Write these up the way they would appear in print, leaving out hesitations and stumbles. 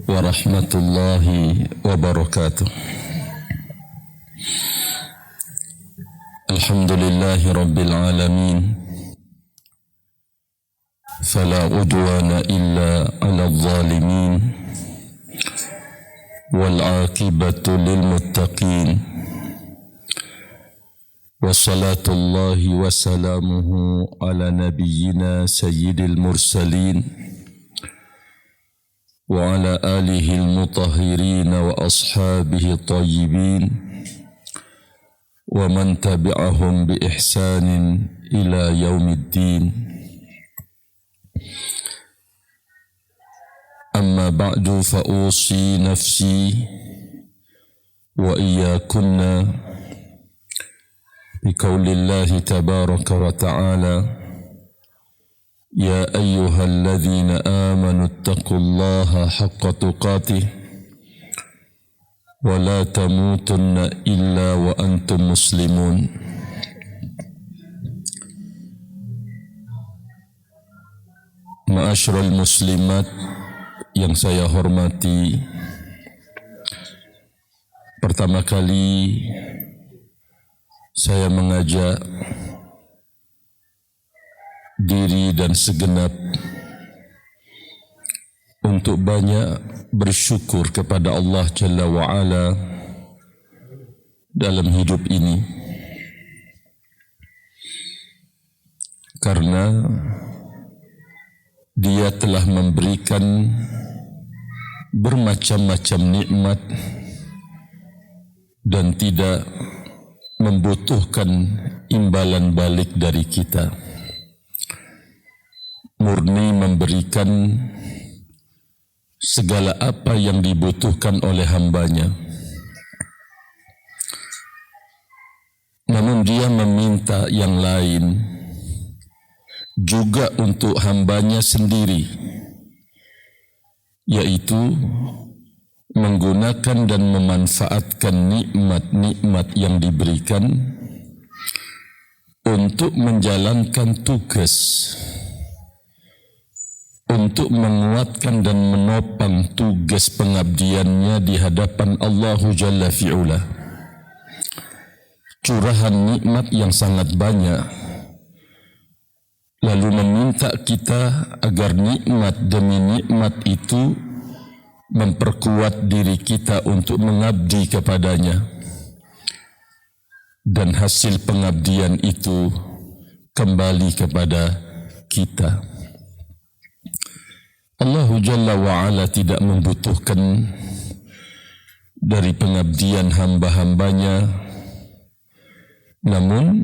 warahmatullahi wabarakatuh. Alhamdulillahi rabbil alamin. Fala udwana illa ala zalimin. Wal aqibatu lil muttaqin. Wassalatullahi wassalamuhu ala nabiyyina sayyidil mursalin wa ala alihi al-mutahhirin wa ashabihi tayyibin wa man tabi'ahum bi ihsanin ila yaumiddin. Amma ba'du fa usi nafsi wa iyyakunna بقول الله تبارك وتعالى يا أيها الذين آمنوا اتقوا الله حق تقاته ولا تموتن إلا وأنتم مسلمون. Ma'asyiral muslimat yang saya hormati, pertama kali saya mengajak diri dan segenap untuk banyak bersyukur kepada Allah Jalla wa'ala dalam hidup ini, karena Dia telah memberikan bermacam-macam nikmat dan tidak membutuhkan imbalan balik dari kita, murni memberikan segala apa yang dibutuhkan oleh hambanya. Namun Dia meminta yang lain juga untuk hambanya sendiri, yaitu menggunakan dan memanfaatkan nikmat-nikmat yang diberikan untuk menjalankan tugas, untuk menguatkan dan menopang tugas pengabdiannya di hadapan Allah Jalla fi'ula. Curahan nikmat yang sangat banyak, lalu meminta kita agar nikmat demi nikmat itu memperkuat diri kita untuk mengabdi kepadanya, dan hasil pengabdian itu kembali kepada kita. Allah Jalla wa'ala tidak membutuhkan dari pengabdian hamba-hambanya, namun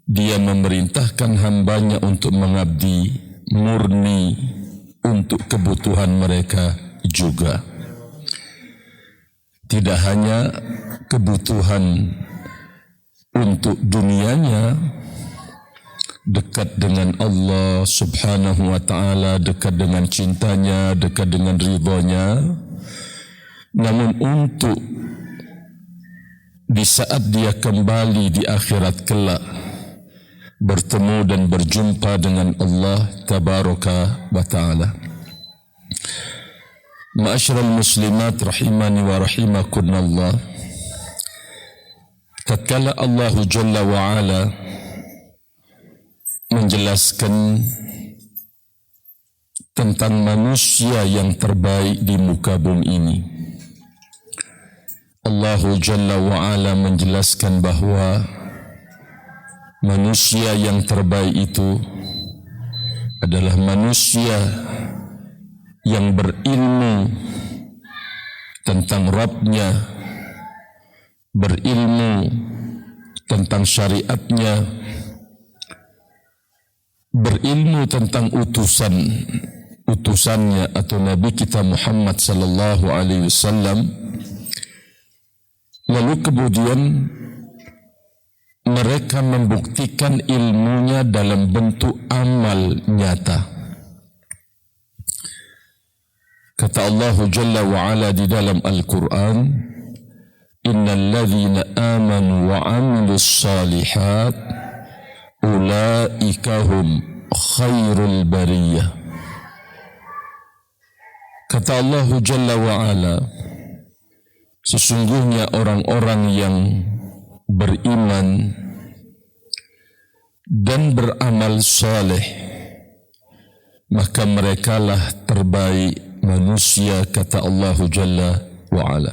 Dia memerintahkan hambanya untuk mengabdi murni untuk kebutuhan mereka juga. Tidak hanya kebutuhan untuk dunianya, dekat dengan Allah Subhanahu wa ta'ala, dekat dengan cintanya, dekat dengan ridhonya, namun untuk di saat dia kembali di akhirat kelak, bertemu dan berjumpa dengan Allah Tabaraka wa ta'ala. Ma'asyiral muslimat rahimani wa rahimakunallah, tatkala Allah Jalla wa'ala menjelaskan tentang manusia yang terbaik di muka bumi ini, Allah Jalla wa'ala menjelaskan bahwa manusia yang terbaik itu adalah manusia yang berilmu tentang Rabbnya, berilmu tentang syariatnya, berilmu tentang utusannya atau Nabi kita Muhammad sallallahu alaihi wasallam, lalu kemudian mereka membuktikan ilmunya dalam bentuk amal nyata. Kata Allah Jalla wa'ala di dalam Al-Quran, innal ladzina amanu wa 'amilus shalihat ulaika hum khairul bariyah. Kata Allah Jalla wa'ala, sesungguhnya orang-orang yang beriman dan beramal saleh, maka merekalah terbaik manusia, kata Allah Jalla wa'ala.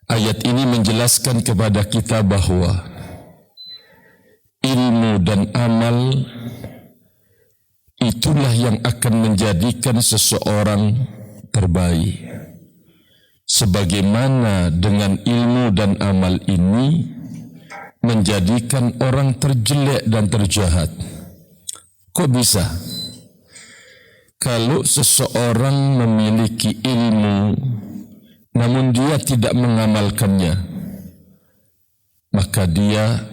Ayat ini menjelaskan kepada kita bahwa ilmu dan amal itulah yang akan menjadikan seseorang terbaik. Sebagaimana dengan ilmu dan amal ini menjadikan orang terjelek dan terjahat. Kok bisa? Kalau seseorang memiliki ilmu namun dia tidak mengamalkannya, maka dia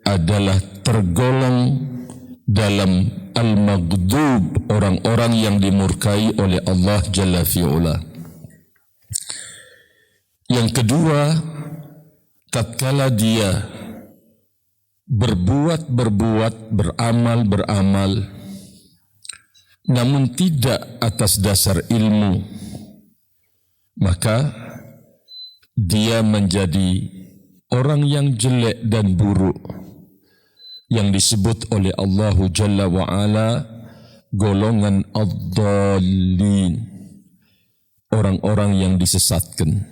adalah tergolong dalam al-maghdub, orang-orang yang dimurkai oleh Allah Jalla fi'ula. Yang kedua, tatkala dia berbuat, beramal, namun tidak atas dasar ilmu, maka dia menjadi orang yang jelek dan buruk, yang disebut oleh Allah Jalla wa'ala golongan ad-dallin, orang-orang yang disesatkan.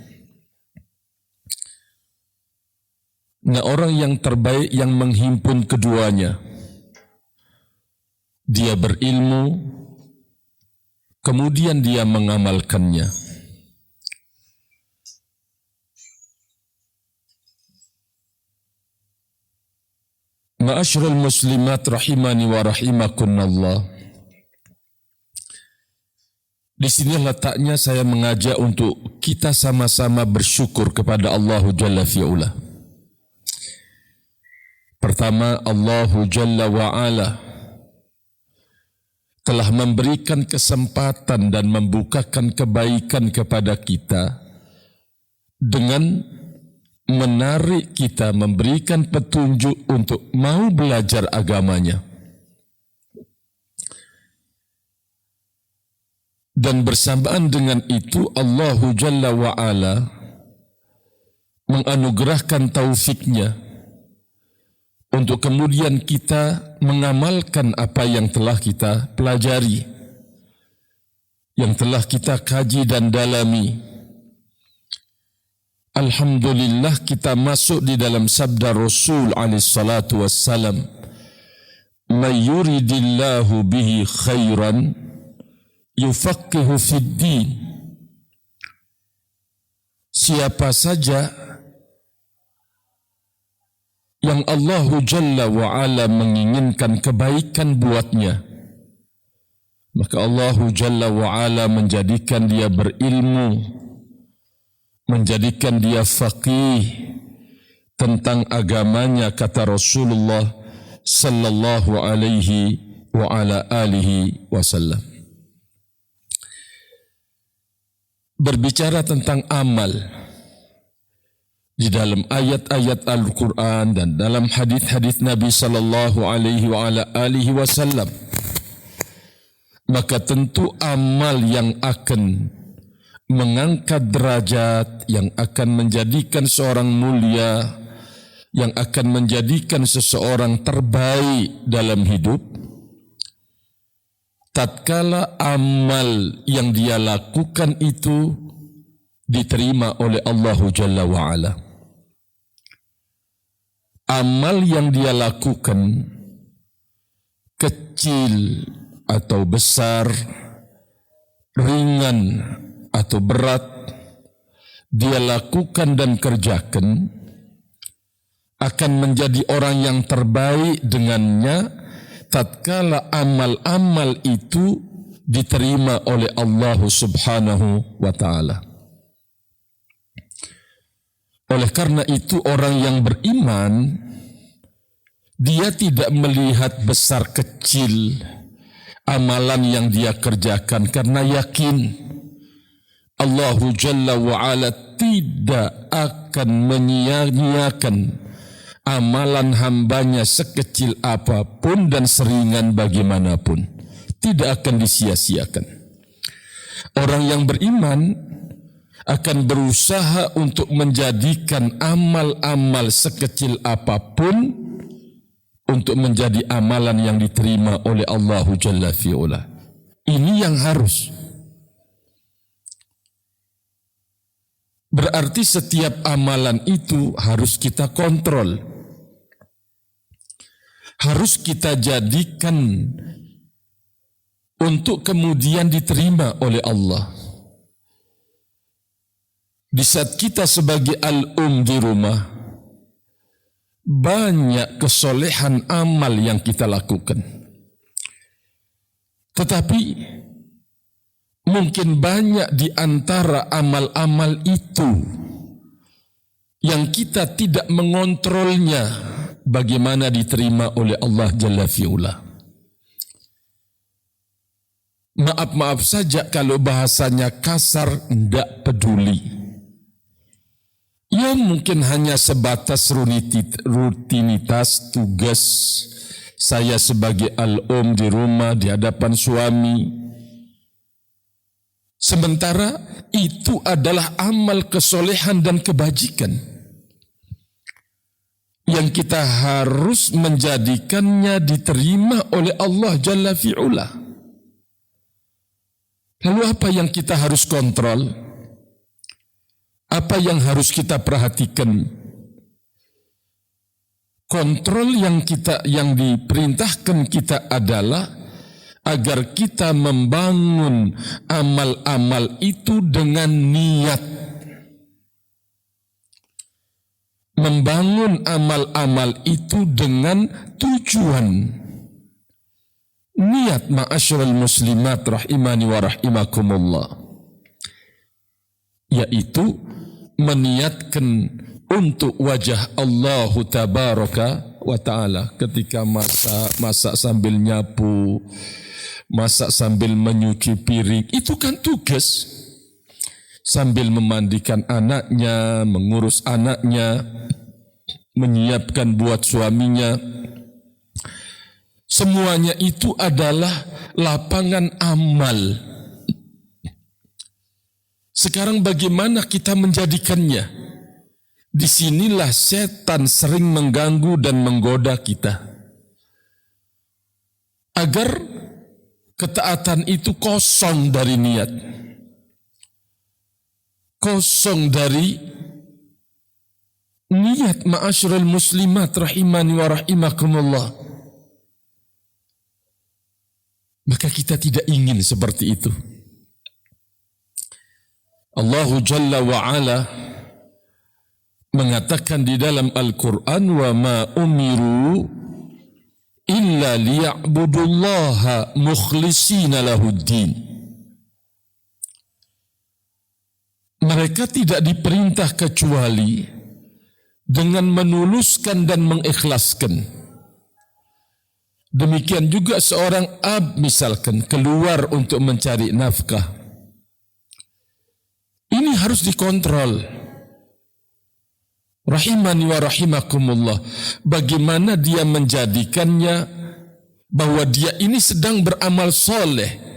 Nah, orang yang terbaik yang menghimpun keduanya, dia berilmu, kemudian dia mengamalkannya. Ma'asyiral muslimat rahimani wa rahimakunallah. Di sini letaknya saya mengajak untuk kita sama-sama bersyukur kepada Allah Jalla fi'ula. Pertama, Allah Jalla wa'ala telah memberikan kesempatan dan membukakan kebaikan kepada kita dengan menarik kita, memberikan petunjuk untuk mau belajar agamanya. Dan bersamaan dengan itu Allah Jalla wa'ala menganugerahkan taufiknya untuk kemudian kita mengamalkan apa yang telah kita pelajari, yang telah kita kaji dan dalami. Alhamdulillah kita masuk di dalam sabda Rasul alaihi salatu wassalam, "May yuridillahu bihi khairan yufaqihu fid din." Siapa saja yang Allah Jalla wa'ala menginginkan kebaikan buatnya, maka Allah Jalla wa'ala menjadikan dia berilmu, menjadikan dia faqih tentang agamanya, kata Rasulullah sallallahu alaihi wa ala alihi wasallam. Berbicara tentang amal di dalam ayat-ayat Al-Quran dan dalam hadis-hadis Nabi sallallahu alaihi wa ala alihi wasallam, maka tentu amal yang akan mengangkat derajat, yang akan menjadikan seorang mulia, yang akan menjadikan seseorang terbaik dalam hidup, tatkala amal yang dia lakukan itu diterima oleh Allah Jalla wa'ala. Amal yang dia lakukan, kecil atau besar, ringan atau berat, dia lakukan dan kerjakan, akan menjadi orang yang terbaik dengannya tatkala amal-amal itu diterima oleh Allah Subhanahu wa ta'ala. Oleh karena itu orang yang beriman, dia tidak melihat besar kecil amalan yang dia kerjakan, karena yakin Allah Jalla wa'ala tidak akan menyia-nyiakan amalan hambanya sekecil apapun dan seringan bagaimanapun. Tidak akan disia-siakan. Orang yang beriman akan berusaha untuk menjadikan amal-amal sekecil apapun untuk menjadi amalan yang diterima oleh Allah Jalla fi'ula. Ini yang harus. Berarti setiap amalan itu harus kita kontrol. Harus kita jadikan untuk kemudian diterima oleh Allah. Di saat kita sebagai al-um di rumah, banyak kesolehan amal yang kita lakukan. Tetapi mungkin banyak di antara amal-amal itu yang kita tidak mengontrolnya bagaimana diterima oleh Allah Jalla fi'ula. Maaf saja kalau bahasanya kasar, tidak peduli. Ya mungkin hanya sebatas rutinitas tugas saya sebagai al-um di rumah di hadapan suami. Sementara itu adalah amal kesolehan dan kebajikan yang kita harus menjadikannya diterima oleh Allah Jalla fi'ula. Lalu apa yang kita harus kontrol? Apa yang harus kita perhatikan? Kontrol yang diperintahkan kita adalah agar kita membangun amal-amal itu dengan niat. Membangun amal-amal itu dengan tujuan. Niat ma'asyiral muslimat rahimani wa rahimakumullah. Yaitu meniatkan untuk wajah Allah tabaraka wa ta'ala ketika masak sambil nyapu, masak sambil menyuci piring, itu kan tugas. Sambil memandikan anaknya, mengurus anaknya, menyiapkan buat suaminya. Semuanya itu adalah lapangan amal. Sekarang bagaimana kita menjadikannya? Disinilah setan sering mengganggu dan menggoda kita. Agar ketaatan itu kosong dari niat. Kosong dari niat ma'asyiral muslimat rahimani wa rahimakumullah. Maka kita tidak ingin seperti itu. Allah Jalla wa Ala mengatakan di dalam Al-Quran, wa ma umiru illa liya'budullaha mukhlishina lahuddin. Mereka tidak diperintah kecuali dengan menuluskan dan mengikhlaskan. Demikian juga seorang misalkan keluar untuk mencari nafkah. Ini harus dikontrol. Rahimani wa rahimakumullah. Bagaimana dia menjadikannya bahwa dia ini sedang beramal soleh.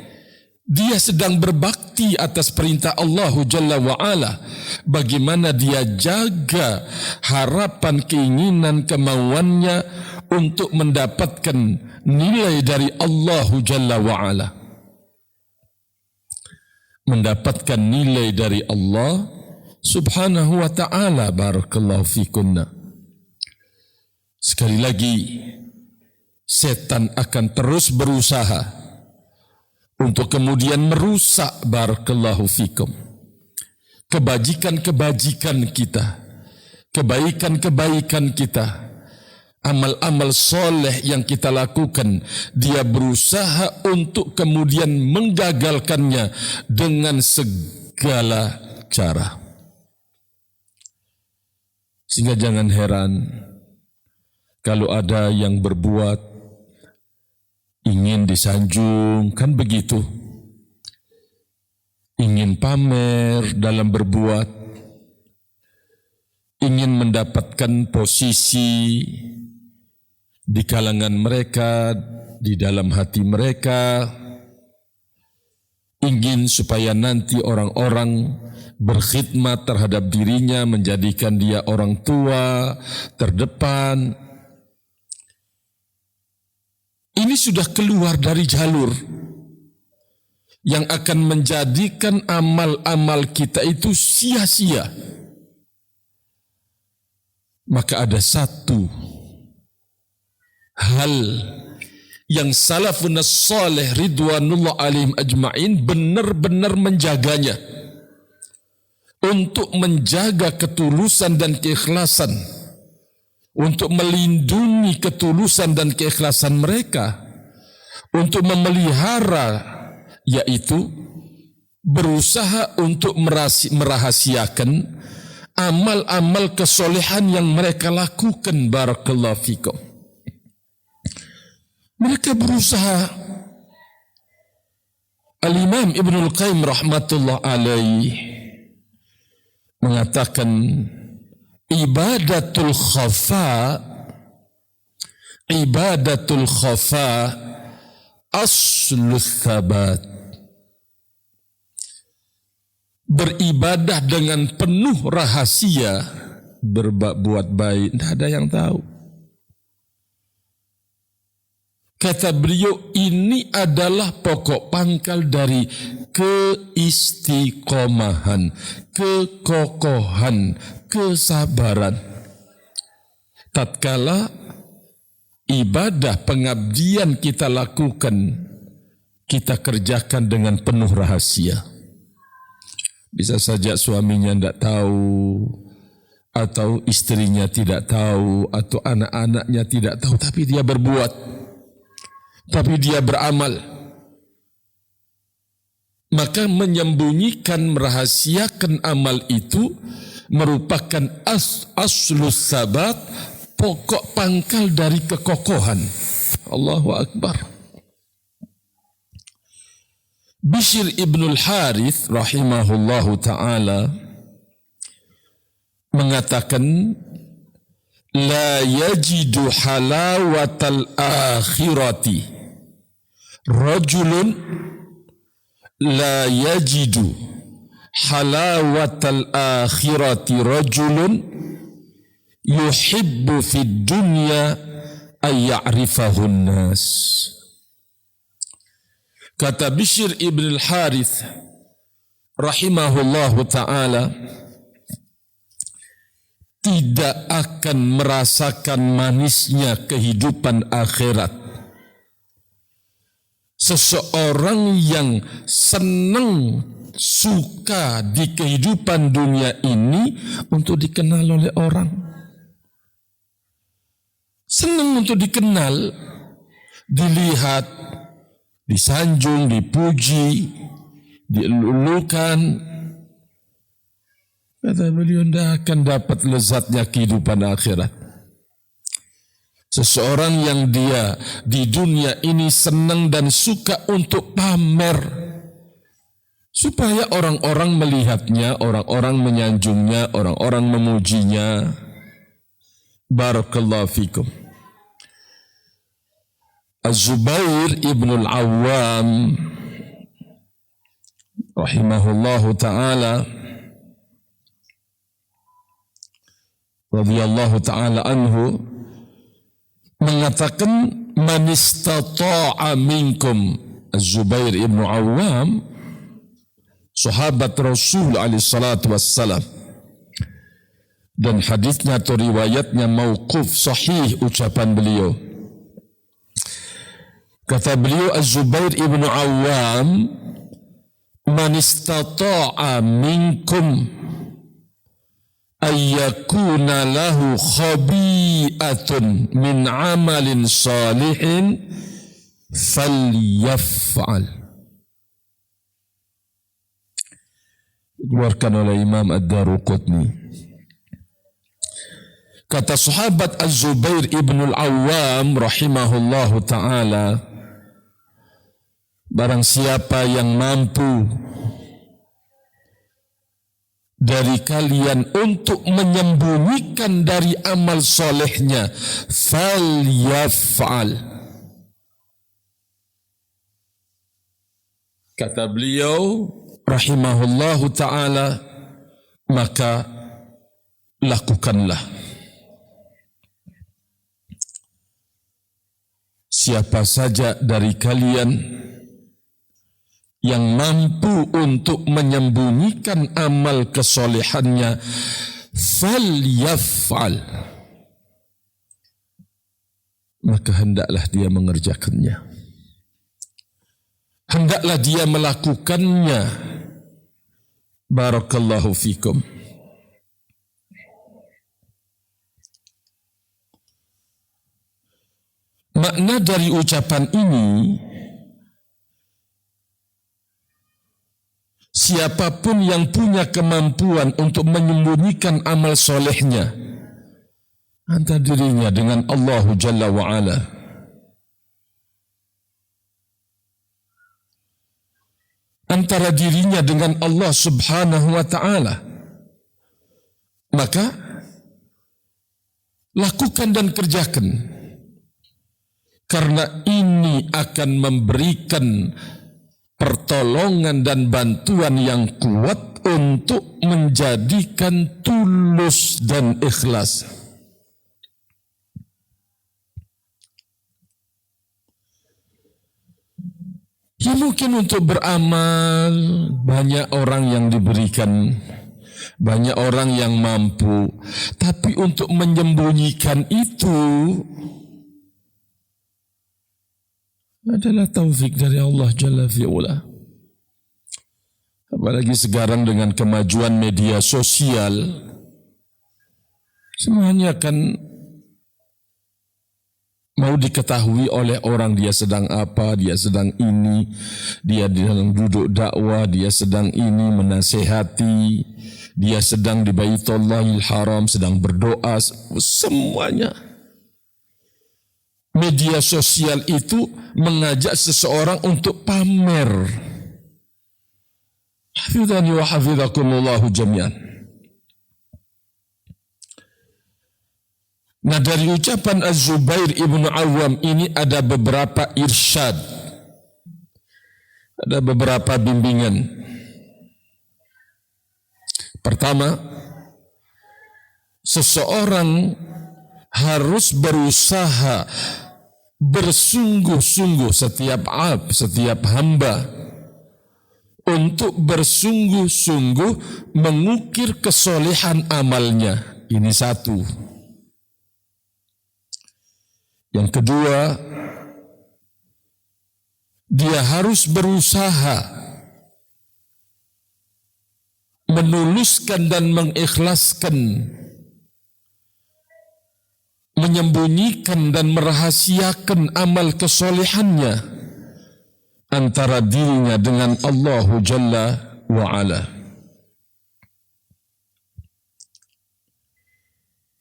Dia sedang berbakti atas perintah Allah Jalla wa'ala. Bagaimana dia jaga harapan, keinginan, kemauannya untuk mendapatkan nilai dari Allah Jalla wa'ala. Mendapatkan nilai dari Allah subhanahu wa ta'ala. Barakallahu fikunna. Sekali lagi, setan akan terus berusaha untuk kemudian merusak, barakallahu fikum, kebajikan-kebajikan kita, kebaikan-kebaikan kita, amal-amal soleh yang kita lakukan. Dia berusaha untuk kemudian menggagalkannya dengan segala cara. Sehingga jangan heran kalau ada yang berbuat ingin disanjung, kan begitu. Ingin pamer dalam berbuat, ingin mendapatkan posisi di kalangan mereka, di dalam hati mereka. ingin supaya nanti orang-orang berkhidmat terhadap dirinya, menjadikan dia orang tua terdepan. Ini sudah keluar dari jalur yang akan menjadikan amal-amal kita itu sia-sia. Maka ada satu hal yang salafun salih ridwanullah alaihim ajma'in benar-benar menjaganya, untuk menjaga ketulusan dan keikhlasan, untuk melindungi ketulusan dan keikhlasan mereka, untuk memelihara, yaitu berusaha untuk merahasiakan amal-amal kesolehan yang mereka lakukan. Barakallahu fikum. Mereka berusaha. Al-Imam Ibnul Qayyim rahmatullah alaih mengatakan, ibadatul khafa aslus thabat. Beribadah dengan penuh rahasia, berbuat baik, tidak ada yang tahu. Kata beliau, ini adalah pokok pangkal dari keistiqomahan, kekokohan, kesabaran. Tatkala ibadah pengabdian kita lakukan, kita kerjakan dengan penuh rahasia. Bisa saja suaminya tidak tahu, atau istrinya tidak tahu, atau anak-anaknya tidak tahu, tapi dia berbuat, tapi dia beramal. Maka menyembunyikan, merahasiakan amal itu merupakan aslus sabat, pokok pangkal dari kekokohan. Allahu Akbar. Bishr ibnul Harith rahimahullahu ta'ala mengatakan, la yajidu halawatal akhirati rajulun, la yajidu halawatal akhirati rajulun yuhibbu fid dunya ay ya'rifahun nas. Kata Bishr ibn al-Harith rahimahullahu ta'ala, tidak akan merasakan manisnya kehidupan akhirat seseorang yang senang, suka di kehidupan dunia ini untuk dikenal oleh orang. Senang untuk dikenal, dilihat, disanjung, dipuji, dilulukan. Kata beliau, tidak akan dapat lezatnya kehidupan akhirat. Seseorang yang dia di dunia ini senang dan suka untuk pamer, supaya orang-orang melihatnya, orang-orang menyanjungnya, orang-orang memujinya. Barakallahu fikum. Az-Zubair ibn al-Awwam rahimahullahu ta'ala radhiyallahu ta'ala anhu mengatakan, man istata'a minkum, Az-Zubair ibn Awwam sahabat Rasul alaihi salatu wassalam, dan hadisnya atau riwayatnya mauquf sahih ucapan beliau. Kata beliau, Az-Zubair ibn Awwam, man istata'a minkum ayyakuna lahu khabi'atun min amalin salihin falyaf'al. Dikeluarkan oleh Imam Ad-Daruqutni. Kata sahabat Az-Zubair ibn al-Awwam rahimahullahu ta'ala, barang siapa yang mampu dari kalian untuk menyembunyikan dari amal solehnya, falyaf'al. Kata beliau rahimahullahu ta'ala, maka lakukanlah. Siapa saja dari kalian yang mampu untuk menyembunyikan amal kesolehannya, falyaf'al, maka hendaklah dia mengerjakannya. Hendaklah dia melakukannya. Barakallahu fikum. Makna dari ucapan ini, siapapun yang punya kemampuan untuk menyembunyikan amal solehnya antara dirinya dengan Allah Jalla wa'ala, antara dirinya dengan Allah Subhanahu wa ta'ala, maka lakukan dan kerjakan, karena ini akan memberikan pertolongan dan bantuan yang kuat untuk menjadikan tulus dan ikhlas. Ya mungkin untuk beramal banyak orang yang diberikan, banyak orang yang mampu, tapi untuk menyembunyikan itu adalah taufik dari Allah Jalla fi'ula. Apalagi sekarang dengan kemajuan media sosial, semuanya kan mau diketahui oleh orang, dia sedang apa, dia sedang ini, dia dalam duduk dakwah, dia sedang ini menasehati, dia sedang di Baitullahil Haram, sedang berdoa, semuanya. Media sosial itu mengajak seseorang untuk pamer. Hafidhani wa hafidhakumullahu jami'an. Nah, dari ucapan Az-Zubair ibnu Awam ini ada beberapa irsyad, ada beberapa bimbingan. Pertama, seseorang harus berusaha bersungguh-sungguh, setiap hamba untuk bersungguh-sungguh mengukir kesolehan amalnya. Ini satu. Yang kedua, dia harus berusaha menuluskan dan mengikhlaskan, menyembunyikan dan merahasiakan amal kesolehannya antara dirinya dengan Allah Jalla wa'ala.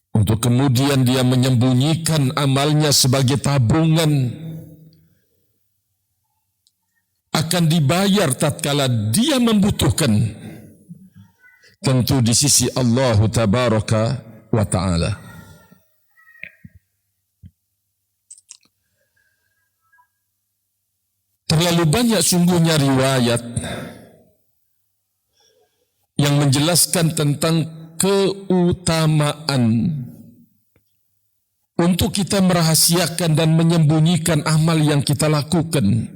Untuk kemudian dia menyembunyikan amalnya sebagai tabungan, akan dibayar tatkala dia membutuhkan, tentu di sisi Allah Tabaraka wa Ta'ala. Terlalu banyak sungguhnya riwayat yang menjelaskan tentang keutamaan untuk kita merahasiakan dan menyembunyikan amal yang kita lakukan.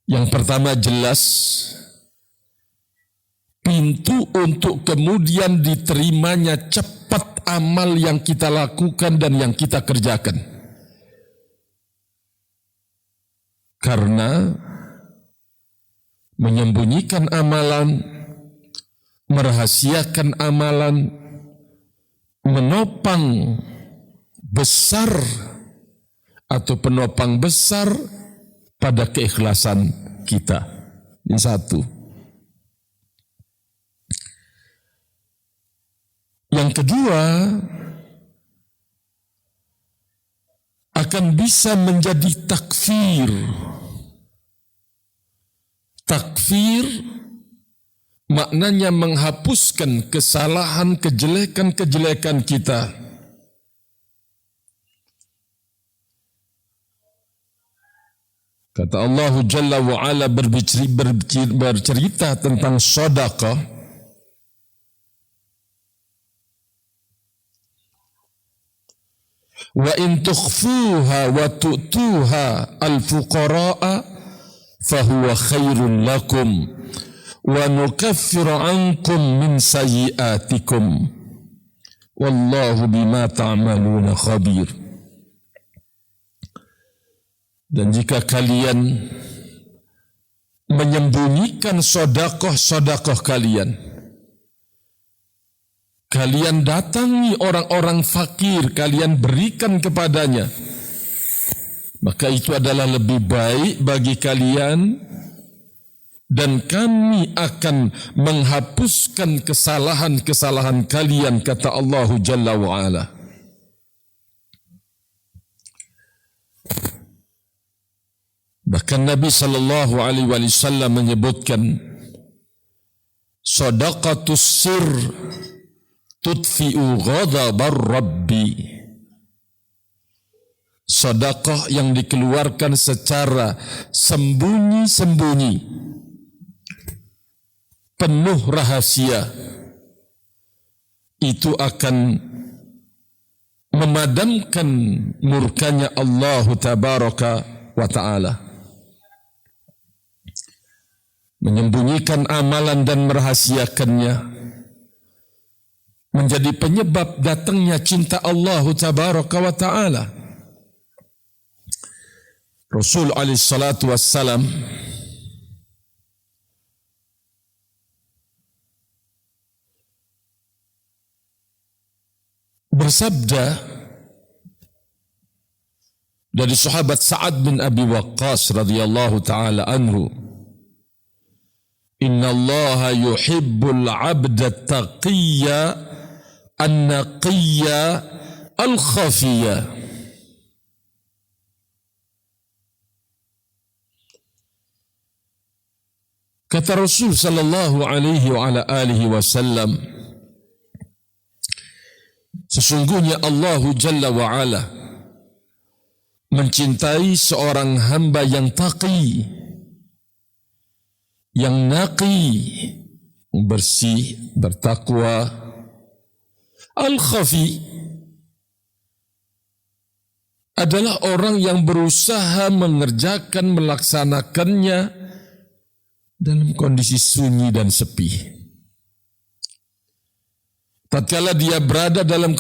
Yang pertama, jelas pintu untuk kemudian diterimanya cepat amal yang kita lakukan dan yang kita kerjakan. Karena menyembunyikan amalan, merahasiakan amalan, menopang besar atau penopang besar pada keikhlasan kita. Ini satu. Yang kedua, akan bisa menjadi takfir. Takfir maknanya menghapuskan kesalahan, kejelekan-kejelekan kita. Kata Allah Jalla wa'ala bercerita tentang sedekah. Wa in tukhfuha wa tu'tuha al-fuqara'a fahuwa khairun lakum wa nukaffiru ankum min sayyi'atikum wallahu bima ta'maluna khabir. Dan jika kalian menyembunyikan sedekah kalian, kalian datangi orang-orang fakir, kalian berikan kepadanya, maka itu adalah lebih baik bagi kalian, dan kami akan menghapuskan kesalahan-kesalahan kalian, kata Allah Jalla wa'ala. Bahkan Nabi SAW menyebutkan, sadaqatus sir tudfi'u ghadabar rabbi. Sedekah yang dikeluarkan secara sembunyi-sembunyi, penuh rahasia, itu akan memadamkan murkanya Allah Tabaraka wa Ta'ala. Menyembunyikan amalan dan merahasiakannya menjadi penyebab datangnya cinta Allah Tabaraka wa Ta'ala. Rasul alaihi salatu wassalam bersabda dari sahabat Sa'ad bin Abi Waqqas radhiyallahu ta'ala anhu, Inna Allah yuhibbul abda taqiyya an-naqiyya al-khafiyya. Kata Rasul sallallahu alaihi wa ala alihi wasallam, sesungguhnya Allah Jalla wa ala mencintai seorang hamba yang taqi, yang naqi, bersih, bertakwa. Al-khafi adalah orang yang berusaha mengerjakan, melaksanakannya dalam kondisi sunyi dan sepi. Tatkala dia berada dalam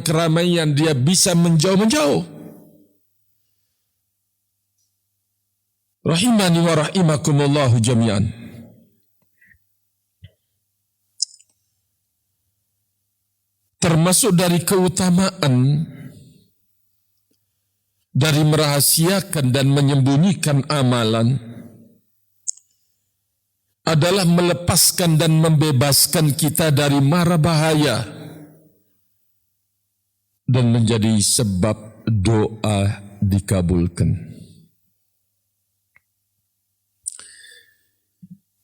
keramaian, dia bisa menjauh-menjauh. Rahimani wa rahimakumullahu jami'an. Termasuk dari keutamaan dari merahasiakan dan menyembunyikan amalan adalah melepaskan dan membebaskan kita dari mara bahaya dan menjadi sebab doa dikabulkan.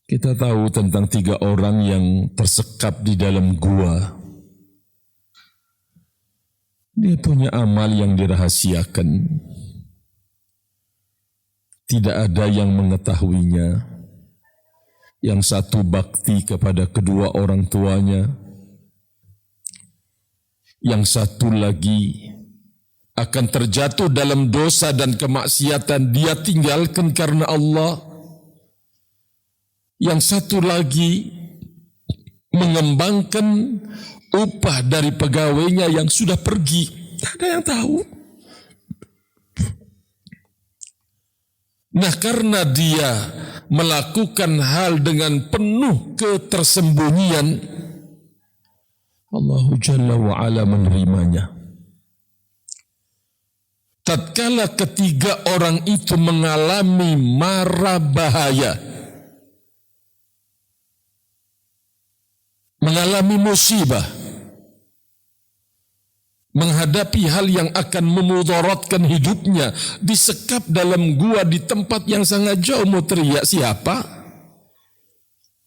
Kita tahu tentang 3 orang yang tersekap di dalam gua. Dia punya amal yang dirahasiakan. Tidak ada yang mengetahuinya. Yang satu bakti kepada kedua orang tuanya. Yang satu lagi akan terjatuh dalam dosa dan kemaksiatan, dia tinggalkan karena Allah. Yang satu lagi mengembangkan upah dari pegawainya yang sudah pergi. Tidak ada yang tahu. Nah, karena dia melakukan hal dengan penuh ketersembunyian, Allah Jalla wa'ala menerimanya. Tatkala ketiga orang itu mengalami mara bahaya, mengalami musibah, menghadapi hal yang akan memudaratkan hidupnya, disekap dalam gua di tempat yang sangat jauh, mau teriak siapa?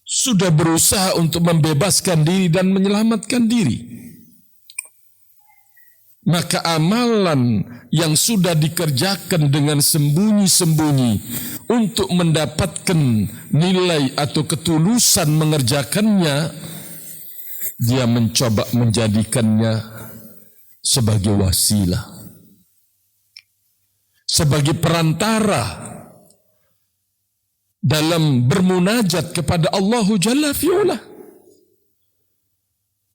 Sudah berusaha untuk membebaskan diri dan menyelamatkan diri. maka amalan yang sudah dikerjakan dengan sembunyi-sembunyi untuk mendapatkan nilai atau ketulusan mengerjakannya, dia mencoba menjadikannya sebagai wasilah, sebagai perantara dalam bermunajat kepada Allah Jalla fi'ula.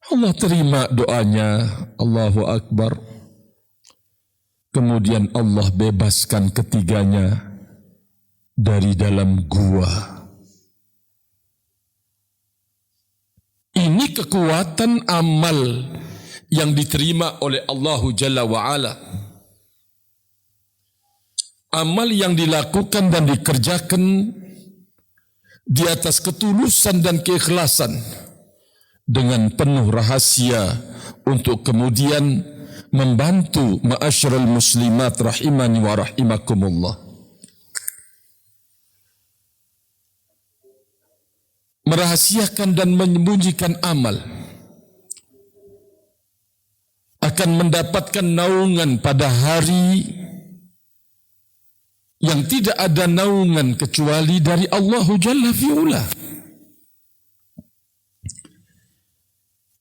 Allah terima doanya, Allahu Akbar. Kemudian Allah bebaskan ketiganya dari dalam gua. Ini kekuatan amal yang diterima oleh Allah Jalla wa'ala. Amal yang dilakukan dan dikerjakan di atas ketulusan dan keikhlasan, dengan penuh rahasia untuk kemudian membantu ma'asyiral muslimat rahimani wa rahimakumullah. Merahasiakan dan menyembunyikan amal akan mendapatkan naungan pada hari yang tidak ada naungan kecuali dari Allah Jalla fi'ula.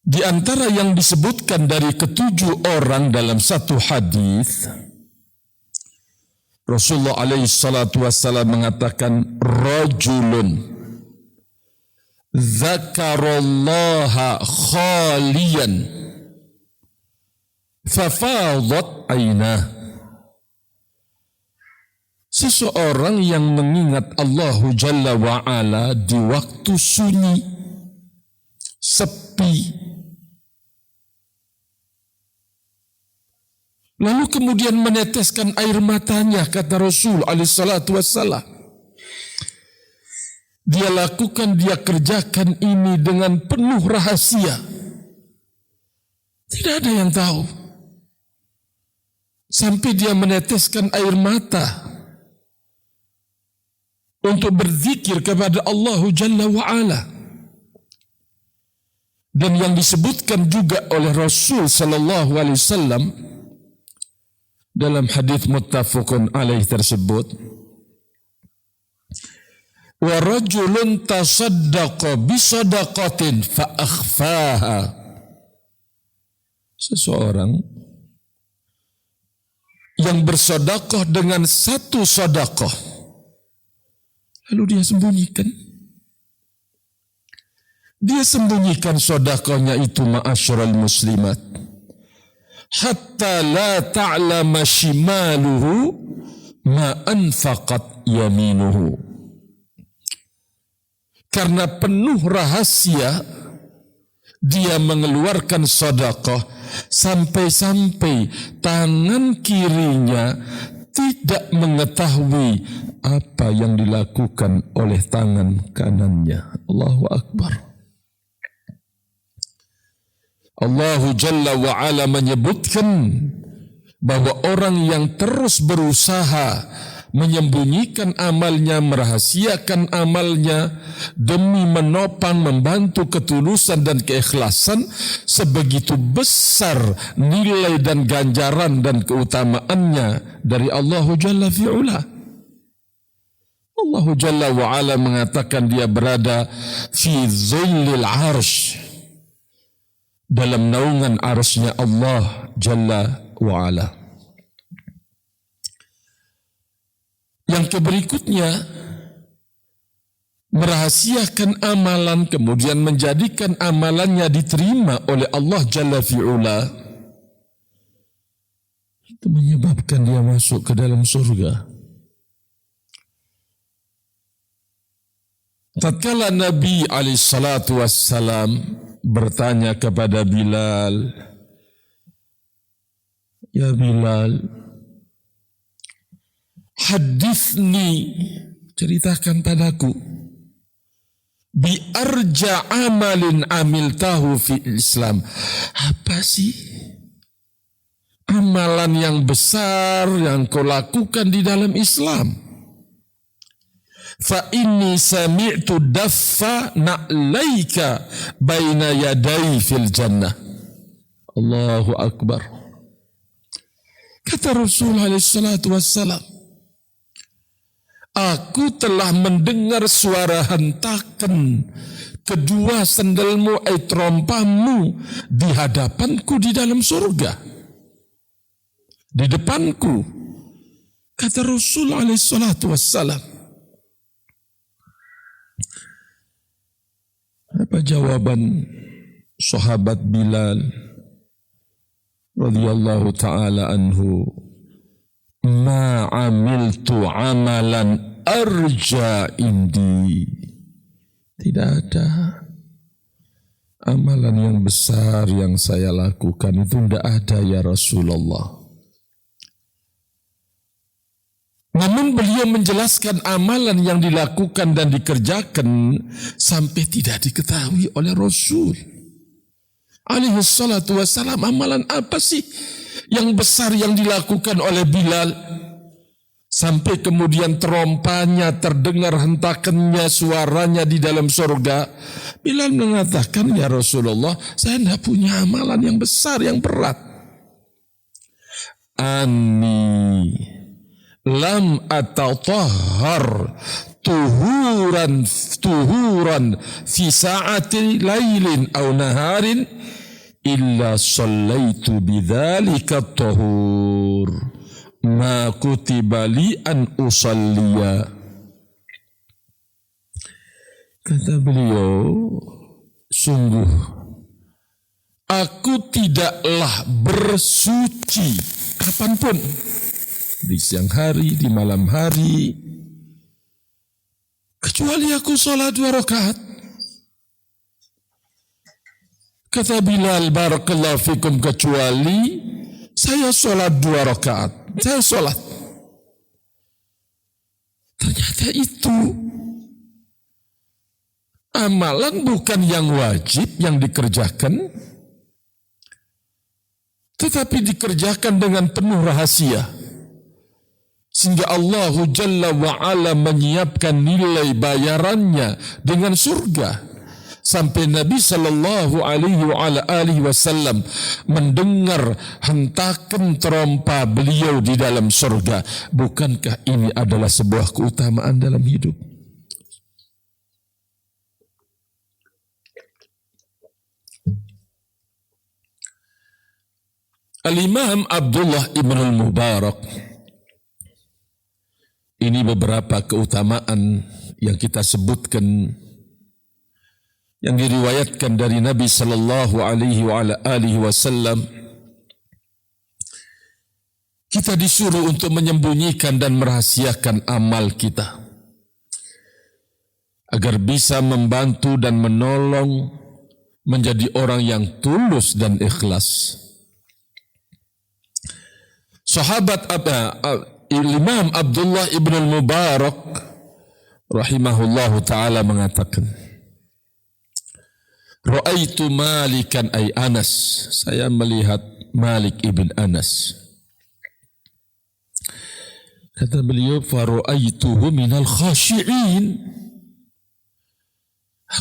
Di antara yang disebutkan dari ketujuh orang dalam satu hadis, Rasulullah alaihi salatu wassalam mengatakan, rajulun dzakarallaha khaliyan fafadat ainah. Seseorang yang mengingat Allah Jalla wa'ala di waktu sunyi, sepi, lalu kemudian meneteskan air matanya, kata Rasul alaihi salatu wassalam. Dia lakukan, dia kerjakan ini dengan penuh rahasia. Tidak ada yang tahu. Sampai dia meneteskan air mata untuk berzikir kepada Allah Jalla wa'ala. Dan yang disebutkan juga oleh Rasul sallallahu alaihi wasallam dalam hadis muttafaqun alaih tersebut, wa rajulun tasaddaqa bi sadaqatin fa akhfaha. Seseorang yang bersedekah dengan satu sedekah lalu dia sembunyikan. Dia sembunyikan sedekahnya itu, ma'asyiral muslimat, hatta la ta'lama shimaluhu ma anfaqat yaminuhu. Karena penuh rahasia dia mengeluarkan sedekah sampai-sampai tangan kirinya tidak mengetahui apa yang dilakukan oleh tangan kanannya. Allahu Akbar. Allah Jalla wa'ala menyebutkan bahwa orang yang terus berusaha menyembunyikan amalnya, merahasiakan amalnya demi menopang, membantu ketulusan dan keikhlasan, sebegitu besar nilai dan ganjaran dan keutamaannya dari Allah Jalla fi'ula. Allah Jalla wa'ala mengatakan dia berada fi zillil arsh, dalam naungan arsy-Nya Allah Jalla wa'ala. Yang berikutnya, merahasiakan amalan kemudian menjadikan amalannya diterima oleh Allah Jalla fi'ula, itu menyebabkan dia masuk ke dalam surga. Tatkala Nabi alaihi salatu wassalam bertanya kepada Bilal, ya Bilal, hadithni, ceritakan padaku, bi arja amalin amiltahu fi Islam. Apa sih amalan yang besar yang kau lakukan di dalam Islam? Fa inni sami'tu daffa na'laika baina yadai fil jannah. Allahu Akbar. Kata Rasulullah SAW, aku telah mendengar suara hentakan kedua sandalmu, trompamu di hadapanku di dalam surga, di depanku. Kata Rasulullah SAW. Apa jawaban sahabat Bilal radhiyallahu ta'ala anhu? Ma amiltu amalan arja indi. Tidak ada amalan yang besar yang saya lakukan, itu tidak ada ya Rasulullah. Namun beliau menjelaskan amalan yang dilakukan dan dikerjakan sampai tidak diketahui oleh Rasul alaihi salatu wassalam. Amalan apa sih yang besar yang dilakukan oleh Bilal sampai kemudian terompanya terdengar hentakannya suaranya di dalam surga? Bilal mengatakan, ya Rasulullah, saya tidak punya amalan yang besar, yang berat. Ani lam atatahhar tuhuran fi sa'ati lailin aw naharin illa sallaitu bidzalika at-tahur ma kutiba li an usalliya. Kata beliau, sungguh aku tidaklah bersuci kapanpun, di siang hari, di malam hari, kecuali aku sholat 2 rakaat. Kata Bilal, barakallahu fikum, kecuali saya sholat 2 rakaat. Saya sholat. Ternyata itu amalan bukan yang wajib yang dikerjakan, tetapi dikerjakan dengan penuh rahasia. Sehingga Allah Jalla wa'ala menyiapkan nilai bayarannya dengan surga. Sampai Nabi sallallahu alaihi wasallam mendengar hentakan terompa beliau di dalam surga. Bukankah ini adalah sebuah keutamaan dalam hidup? Al-Imam Abdullah ibn al-Mubarak, ini beberapa keutamaan yang kita sebutkan yang diriwayatkan dari Nabi sallallahu alaihi wasallam. Kita disuruh untuk menyembunyikan dan merahasiakan amal kita agar bisa membantu dan menolong menjadi orang yang tulus dan ikhlas. Sahabat Imam Abdullah ibn al-Mubarak rahimahullahu ta'ala mengatakan, Ra'aitu Malikan ay Anas, saya melihat Malik ibn Anas. Kata beliau, Fara'aituhu minal khashi'in.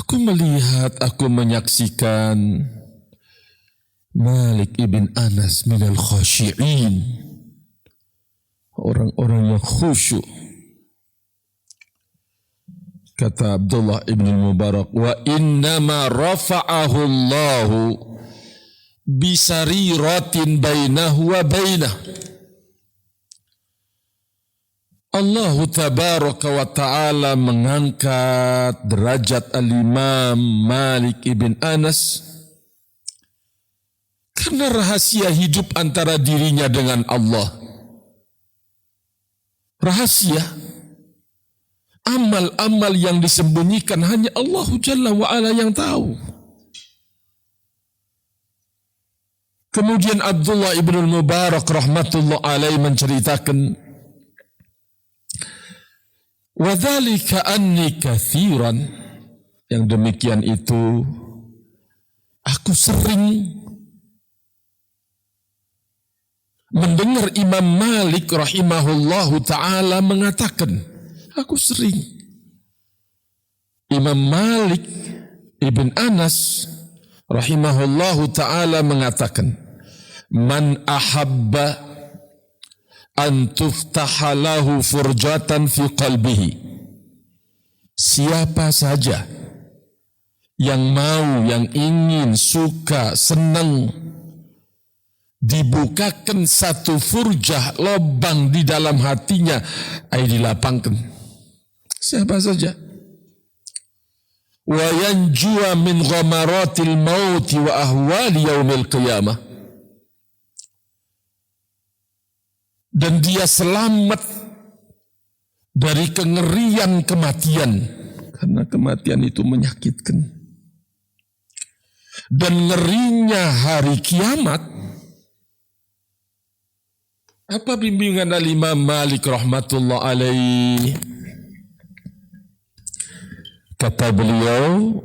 Aku melihat, aku menyaksikan Malik ibn Anas minal khashi'in, orang-orang yang khusyuk. Kata Abdullah ibn Mubarak, wa innama rafa'ahu Allahu bisariratin bainahu wa bainah. Allah tabaraka wa ta'ala mengangkat derajat al-Imam Malik ibn Anas karena rahasia hidup antara dirinya dengan Allah. Rahasia, amal-amal yang disembunyikan hanya Allah Jalla wa'ala yang tahu. Kemudian Abdullah ibn al-Mubarak rahmatullah alaih menceritakan, وَذَلِكَ أَنِّي كَثِيرًا, yang demikian itu aku sering mendengar Imam Malik rahimahullahu ta'ala mengatakan, aku sering. Imam Malik ibn Anas rahimahullahu ta'ala mengatakan, Man ahabba an tuftaha lahu furjatan fi qalbihi. Siapa saja yang mau, yang ingin, suka, senang dibukakan satu furjah, lubang di dalam hatinya, ay dilapangkan. Siapa saja. Wa yanjua min ghamaratil maut wa ahwali yaumil qiyamah. Dan dia selamat dari kengerian kematian, karena kematian itu menyakitkan. Dan ngerinya hari kiamat. Apa bimbingan Al-Imam Malik rahmatullah alaih? Kata beliau,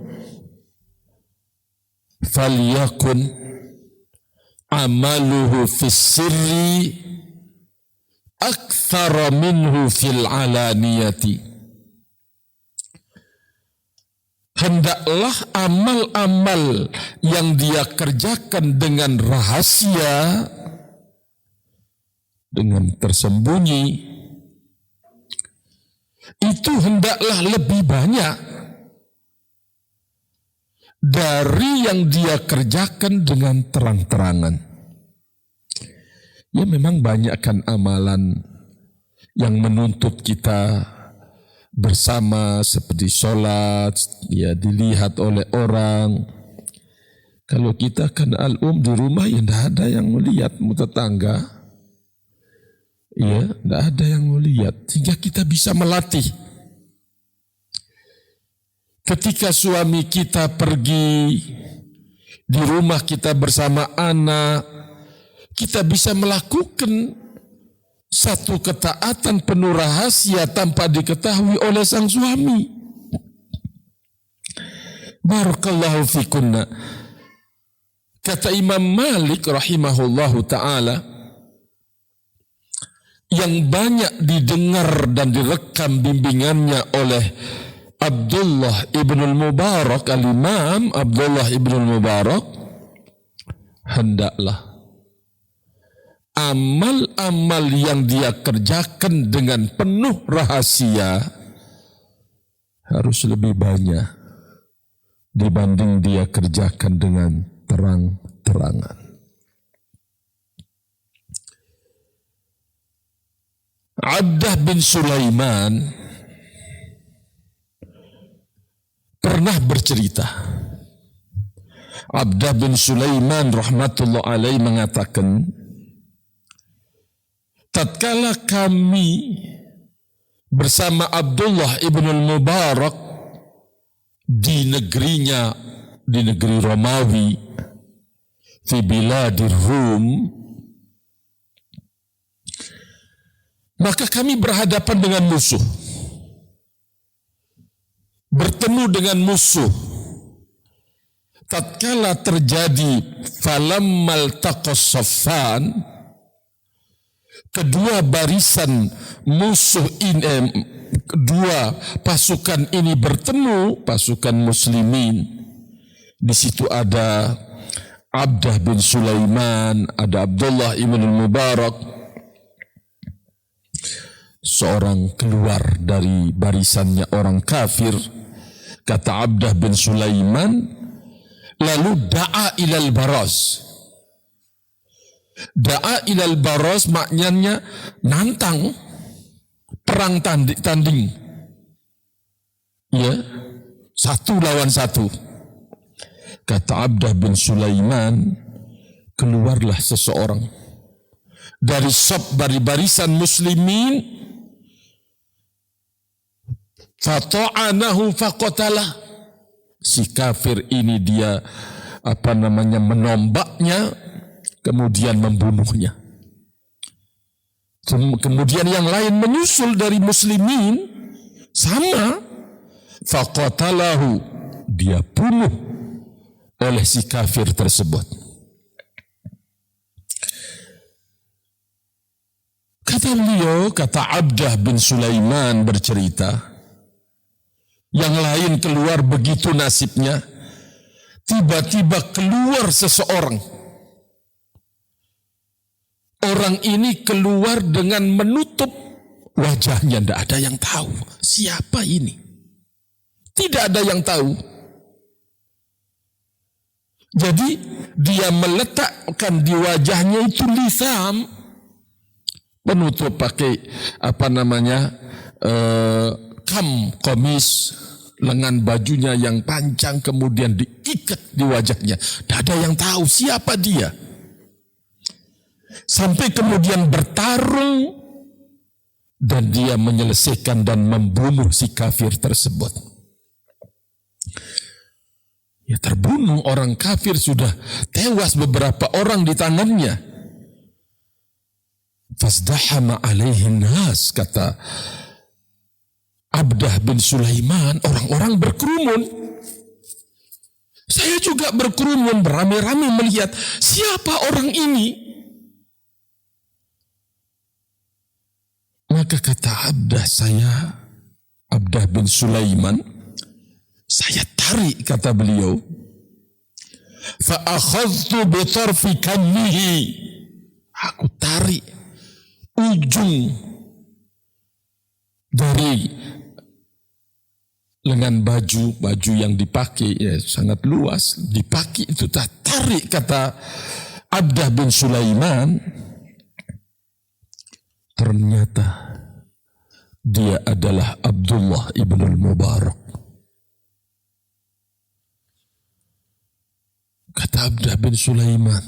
falyakun amaluhu fis sirri akthara minhu fil alaniyati. Hendaklah amal-amal yang dia kerjakan dengan rahasia, dengan tersembunyi, itu hendaklah lebih banyak dari yang dia kerjakan dengan terang-terangan. Ya memang banyak kan amalan yang menuntut kita bersama seperti sholat, ya dilihat oleh orang. Kalau kita kan di rumah ya tidak ada yang melihat, tetangga. Ya, tidak ada yang melihat. Sehingga kita bisa melatih. Ketika suami kita pergi, di rumah kita bersama anak, kita bisa melakukan satu ketaatan penuh rahasia tanpa diketahui oleh sang suami. Barakallahu fikunna. Kata Imam Malik rahimahullahu ta'ala, yang banyak didengar dan direkam bimbingannya oleh Abdullah ibn al-Mubarak, al-Imam Abdullah ibn al-Mubarak, hendaklah amal-amal yang dia kerjakan dengan penuh rahasia harus lebih banyak dibanding dia kerjakan dengan terang-terangan. Abdah bin Sulaiman pernah bercerita. Abdah bin Sulaiman rahmatullah alaih mengatakan, tatkala kami bersama Abdullah ibn al-Mubarak di negerinya, di negeri Romawi, fi biladir Rum, maka kami berhadapan dengan musuh. Bertemu dengan musuh. Tatkala terjadi falammal taqas saffan, kedua barisan musuh ini, kedua pasukan ini bertemu, pasukan muslimin. Di situ ada Abdah bin Sulaiman, ada Abdullah ibn al-Mubarak. Seorang keluar dari barisannya orang kafir, kata Abdah bin Sulaiman, lalu da'a ilal baraz. Da'a ilal baraz maknanya nantang, perang tanding. Ya, satu lawan satu. Kata Abdah bin Sulaiman, keluarlah seseorang dari barisan muslimin, fata'anahu faqatalah. Si kafir ini dia menombaknya, kemudian membunuhnya. Kemudian yang lain menyusul dari muslimin, sama, faqatalahu, dia bunuh oleh si kafir tersebut. Kata beliau, kata Abdah bin Sulaiman bercerita, yang lain keluar begitu nasibnya, tiba-tiba keluar seseorang Orang ini keluar dengan menutup wajahnya, tidak ada yang tahu siapa ini. Tidak ada yang tahu. Jadi dia meletakkan di wajahnya itu lisam, penutup pakai komis, lengan bajunya yang panjang kemudian diikat di wajahnya. Tidak ada yang tahu siapa dia. Sampai kemudian bertarung dan dia menyelesaikan dan membunuh si kafir tersebut. Ya, terbunuh, orang kafir, sudah tewas beberapa orang di tangannya. Fasdahama alaihin nas, kata Abdah bin Sulaiman, orang-orang berkerumun. Saya juga berkerumun, beramai-ramai melihat siapa orang ini. Maka kata Abdah bin Sulaiman, saya tarik, kata beliau. Fa'akhadtu bi tarfi kannihi. Aku tarik ujung dari lengan baju yang dipakai, ya sangat luas, dipakai itu, tak tarik, kata Abdah bin Sulaiman. Ternyata dia adalah Abdullah ibn al-Mubarak. Kata Abdah bin Sulaiman,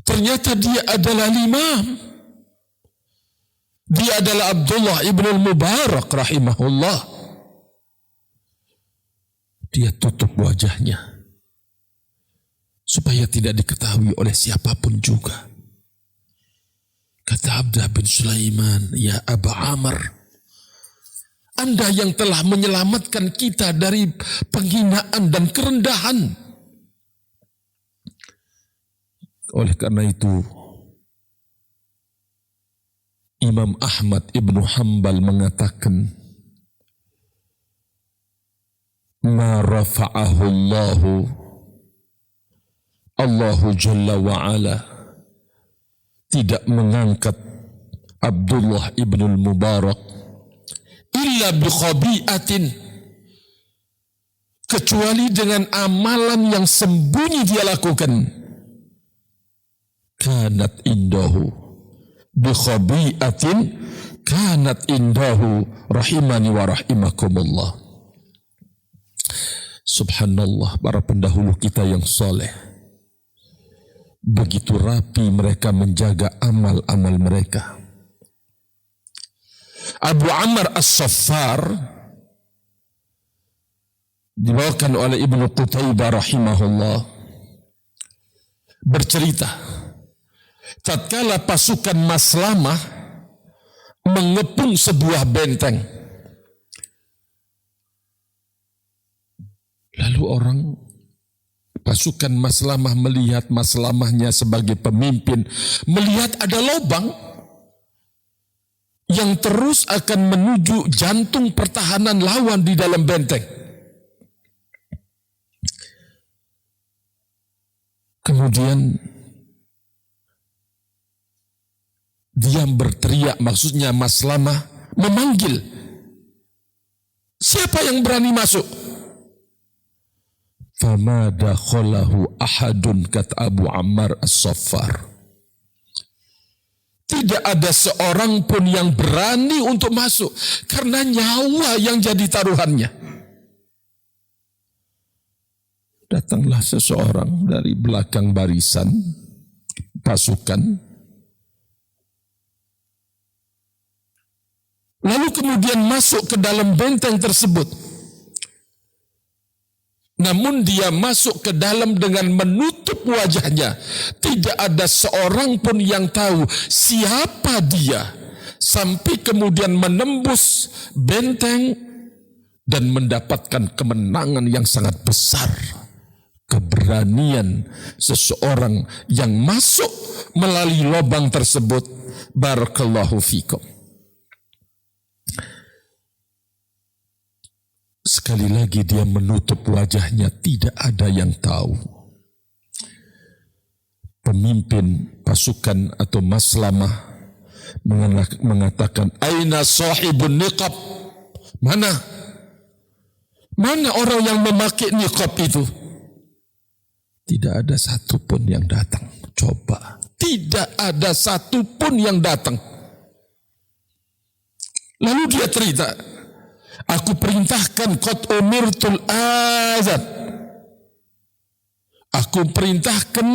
ternyata dia adalah imam. Dia adalah Abdullah ibn al-Mubarak rahimahullah. Dia tutup wajahnya supaya tidak diketahui oleh siapapun juga. Kata Abdah bin Sulaiman, ya Aba Amr, Anda yang telah menyelamatkan kita dari penghinaan dan kerendahan. Oleh karena itu, Imam Ahmad ibnu Hanbal mengatakan, ma rafa'ahu Allahu Jalla wa'ala, tidak mengangkat Abdullah ibn al-Mubarak illa bi khabi'atin, kecuali dengan amalan yang sembunyi dia lakukan. Kanat indahu bi khabi'atin kanat indahu rahimani wa rahimakumullah. Subhanallah, para pendahulu kita yang soleh, begitu rapi mereka menjaga amal-amal mereka. Abu Amr As-Saffar dibawakan oleh Ibnu Qutaibah rahimahullah bercerita, tatkala pasukan Maslamah mengepung sebuah benteng, lalu pasukan Maslamah melihat Maslamahnya sebagai pemimpin, melihat ada lubang yang terus akan menuju jantung pertahanan lawan di dalam benteng. Kemudian dia berteriak, maksudnya Maslamah memanggil, siapa yang berani masuk? Fama dakhalahu ahadun, kata Abu Ammar As-Saffar. Tidak ada seorang pun yang berani untuk masuk karena nyawa yang jadi taruhannya. Datanglah seseorang dari belakang barisan pasukan, lalu kemudian masuk ke dalam benteng tersebut. Namun dia masuk ke dalam dengan menutup wajahnya. Tidak ada seorang pun yang tahu siapa dia. Sampai kemudian menembus benteng dan mendapatkan kemenangan yang sangat besar. Keberanian seseorang yang masuk melalui lubang tersebut. Barakallahu fikum. Sekali lagi dia menutup wajahnya, tidak ada yang tahu. Pemimpin pasukan atau Maslamah mengatakan, aina sahibun niqab? Mana orang yang memakai niqab itu? Tidak ada satupun yang datang. Coba, tidak ada satupun yang datang. Lalu dia cerita, aku perintahkan qad umirtul azan. Aku perintahkan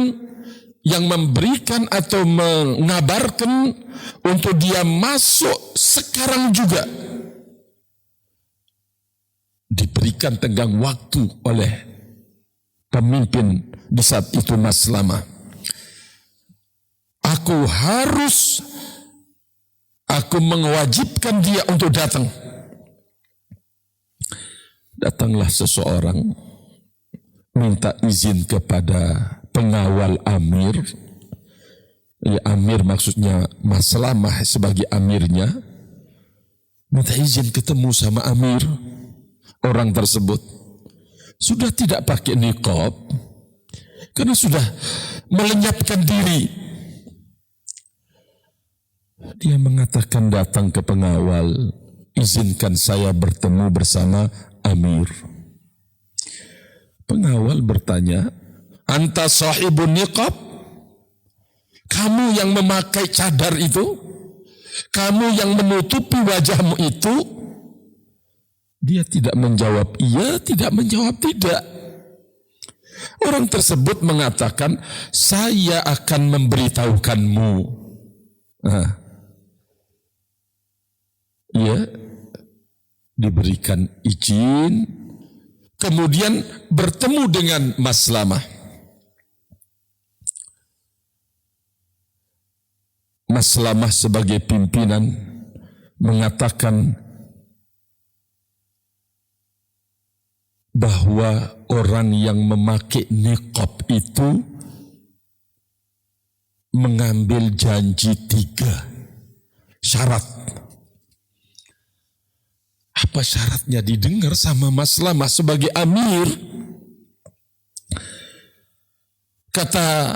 yang memberikan atau mengabarkan untuk dia masuk sekarang juga. Diberikan tenggang waktu oleh pemimpin di saat itu Maslamah. Aku mewajibkan dia untuk datang. Datanglah seseorang minta izin kepada pengawal amir. Ya, amir maksudnya Maslamah sebagai amirnya. Minta izin ketemu sama amir. Orang tersebut sudah tidak pakai niqab karena sudah melenyapkan diri. Dia mengatakan datang ke pengawal, izinkan saya bertemu bersama amir. Pengawal bertanya, anta sahibun niqab? Kamu yang memakai cadar itu? Kamu yang menutupi wajahmu itu? Dia tidak menjawab iya, tidak menjawab tidak. Orang tersebut mengatakan, saya akan memberitahukanmu. Ya, diberikan izin, kemudian bertemu dengan Maslamah. Maslamah sebagai pimpinan mengatakan bahwa orang yang memakai niqab itu mengambil janji 3 syarat. Apa syaratnya didengar sama Maslamah sebagai amir? Kata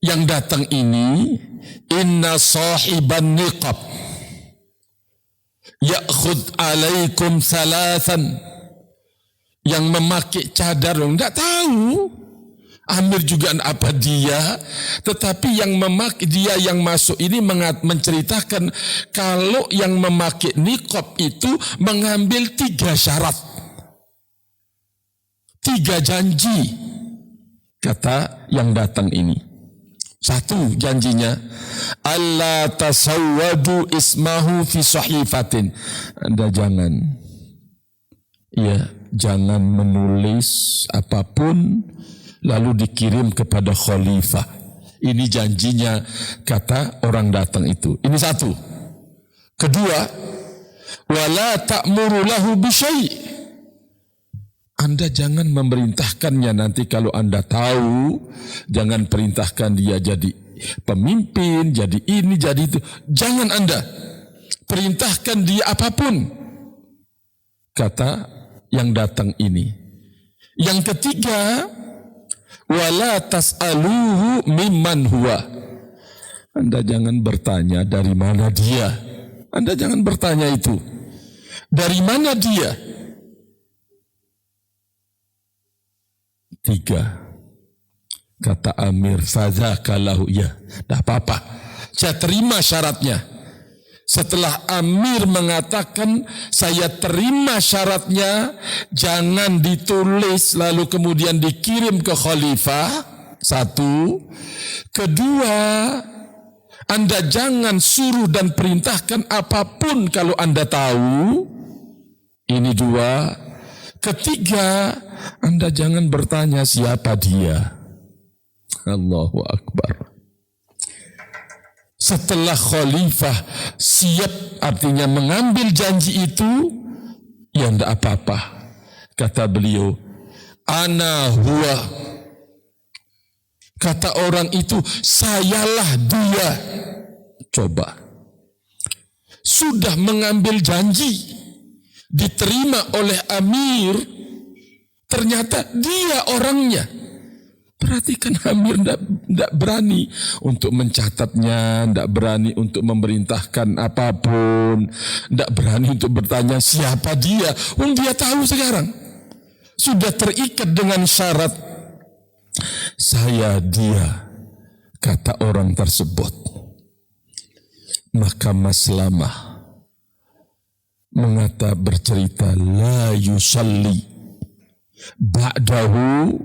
yang datang ini, inna sahiban niqab ya'khud alaikum salasan. Yang memakai cadar, enggak tahu amir juga apa dia, tetapi yang memakai, dia yang masuk ini menceritakan kalau yang memakai niqab itu mengambil 3 syarat, 3 janji. Kata yang datang ini, 1 janjinya, alla tasawwadu ismahu fi sahifatin. Anda jangan menulis apapun lalu dikirim kepada khalifah. Ini janjinya, kata orang datang itu. Ini 1. Kedua, wala ta'muru lahu bisyai'. Anda jangan memerintahkannya, nanti kalau Anda tahu, jangan perintahkan dia jadi pemimpin, jadi ini, jadi itu. Jangan Anda perintahkan dia apapun. Kata yang datang ini. Yang ketiga, wala tas'aluhu mimman huwa. Anda jangan bertanya dari mana dia. Anda jangan bertanya itu. Dari mana dia? 3. Kata amir, fadzaka lahu, ya, dah apa-apa. Saya terima syaratnya. Setelah amir mengatakan saya terima syaratnya, jangan ditulis lalu kemudian dikirim ke khalifah. 1. Kedua, Anda jangan suruh dan perintahkan apapun kalau Anda tahu. Ini 2. Ketiga, Anda jangan bertanya siapa dia. Allahu Akbar. Setelah khalifah siap, artinya mengambil janji itu, ya enggak apa-apa. Kata beliau, ana huwa. Kata orang itu, sayalah dia. Coba. Sudah mengambil janji, diterima oleh amir, ternyata dia orangnya. Perhatikan hampir tidak berani untuk mencatatnya, tidak berani untuk memerintahkan apapun, tidak berani untuk bertanya siapa dia. Dia tahu sekarang. Sudah terikat dengan syarat. Saya dia, kata orang tersebut. Maka Maslamah bercerita, la yusalli ba'dahu,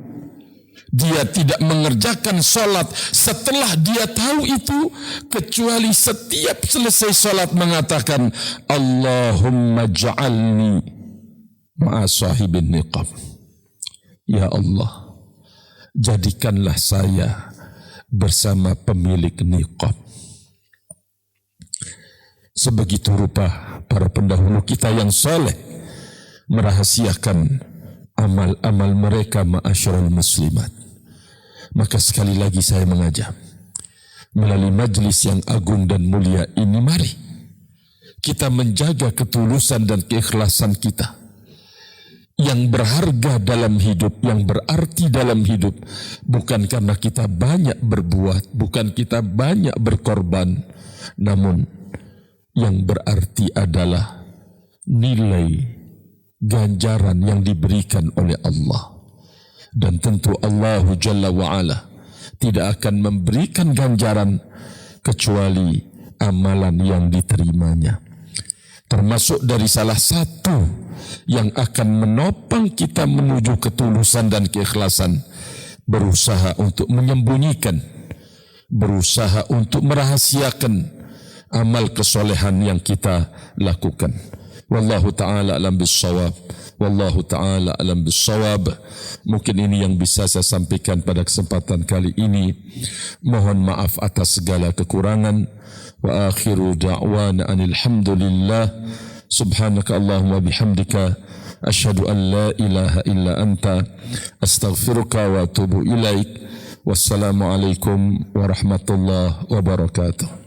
dia tidak mengerjakan sholat setelah dia tahu itu, kecuali setiap selesai sholat mengatakan, Allahumma ja'alni ma'a sahibin niqab. Ya Allah, jadikanlah saya bersama pemilik niqab. Sebegitu rupa para pendahulu kita yang soleh merahasiakan amal-amal mereka, ma'asyiral muslimat. Maka sekali lagi saya mengajak, melalui majlis yang agung dan mulia ini, mari kita menjaga ketulusan dan keikhlasan kita yang berharga dalam hidup, yang berarti dalam hidup, bukan karena kita banyak berbuat, bukan kita banyak berkorban, namun yang berarti adalah nilai ganjaran yang diberikan oleh Allah. Dan tentu Allah Jalla wa'ala tidak akan memberikan ganjaran kecuali amalan yang diterimanya. Termasuk dari salah satu yang akan menopang kita menuju ketulusan dan keikhlasan, berusaha untuk menyembunyikan, berusaha untuk merahasiakan amal kesolehan yang kita lakukan. Wallahu ta'ala alam bissawab. Wallahu ta'ala alam bissawab. Mungkin ini yang bisa saya sampaikan pada kesempatan kali ini. Mohon maaf atas segala kekurangan. Wa akhiru da'wana anilhamdulillah. Subhanaka Allahumma bihamdika. Ashhadu an la ilaha illa anta. Astaghfiruka wa atubu ilaik. Wassalamualaikum warahmatullahi wabarakatuh.